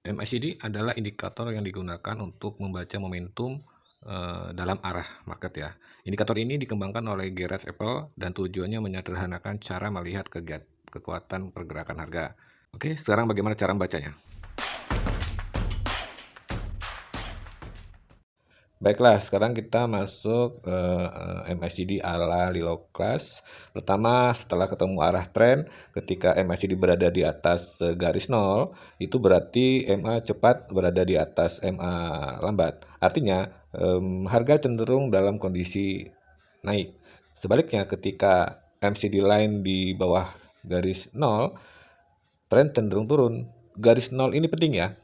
MACD adalah indikator yang digunakan untuk membaca momentum dalam arah market ya. Indikator ini dikembangkan oleh Gareth Apple dan tujuannya menyederhanakan cara melihat kekuatan pergerakan harga. Oke, sekarang bagaimana cara membacanya? Baiklah, sekarang kita masuk ke MACD ala Lilo Class. Pertama, setelah ketemu arah tren, ketika MACD berada di atas garis 0, itu berarti MA cepat berada di atas MA lambat. Artinya, harga cenderung dalam kondisi naik. Sebaliknya, ketika MACD line di bawah garis 0, tren cenderung turun. Garis 0 ini penting ya.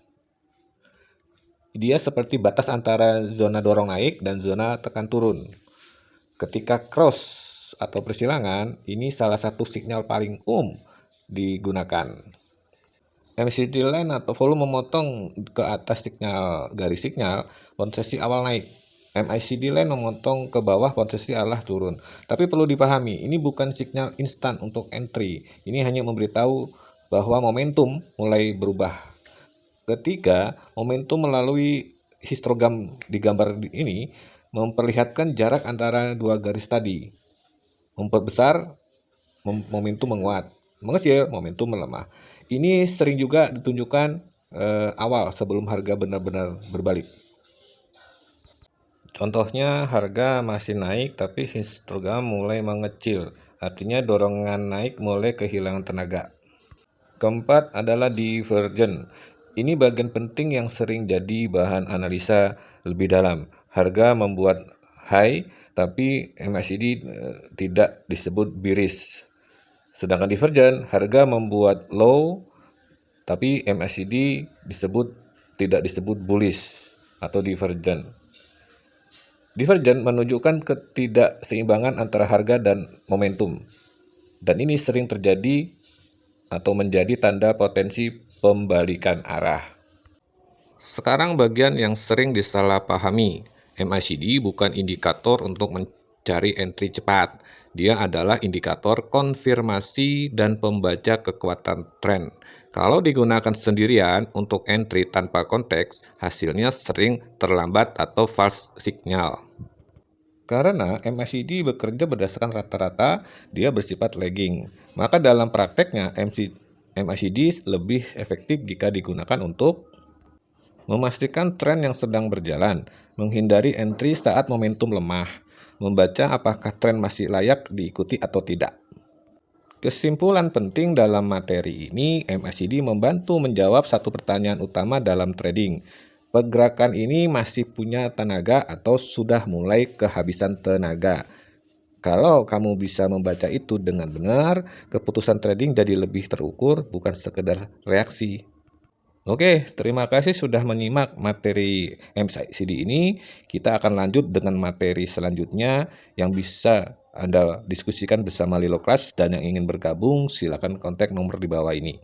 Dia seperti batas antara zona dorong naik dan zona tekan turun. Ketika cross atau persilangan, ini salah satu sinyal paling umum digunakan. MACD line atau volume memotong ke atas garis sinyal posisi awal naik. MACD line memotong ke bawah posisi awal turun. Tapi perlu dipahami, ini bukan sinyal instan untuk entry. Ini hanya memberitahu bahwa momentum mulai berubah. Ketiga, momentum melalui histogram di gambar ini memperlihatkan jarak antara dua garis tadi. Memperbesar, momentum menguat. Mengecil, momentum melemah. Ini sering juga ditunjukkan awal sebelum harga benar-benar berbalik. Contohnya, harga masih naik tapi histogram mulai mengecil. Artinya dorongan naik mulai kehilangan tenaga. Keempat adalah divergen. Ini bagian penting yang sering jadi bahan analisa lebih dalam. Harga membuat high, tapi MACD tidak disebut bearish. Sedangkan divergen, harga membuat low, tapi MACD tidak disebut bullish atau divergen. Divergen menunjukkan ketidakseimbangan antara harga dan momentum. Dan ini sering terjadi atau menjadi tanda potensi pembalikan arah. Sekarang bagian yang sering disalahpahami. MACD bukan indikator untuk mencari entry cepat. Dia adalah indikator konfirmasi dan pembaca kekuatan tren. Kalau digunakan sendirian untuk entry tanpa konteks, hasilnya sering terlambat atau false signal. Karena MACD bekerja berdasarkan rata-rata, dia bersifat lagging. Maka dalam prakteknya MACD lebih efektif jika digunakan untuk memastikan tren yang sedang berjalan, menghindari entry saat momentum lemah, membaca apakah tren masih layak diikuti atau tidak. Kesimpulan penting dalam materi ini, MACD membantu menjawab satu pertanyaan utama dalam trading. Pergerakan ini masih punya tenaga atau sudah mulai kehabisan tenaga? Kalau kamu bisa membaca itu dengan benar, keputusan trading jadi lebih terukur, bukan sekedar reaksi. Oke, terima kasih sudah menyimak materi MACD ini. Kita akan lanjut dengan materi selanjutnya yang bisa Anda diskusikan bersama Lilo Class, dan yang ingin bergabung silakan kontak nomor di bawah ini.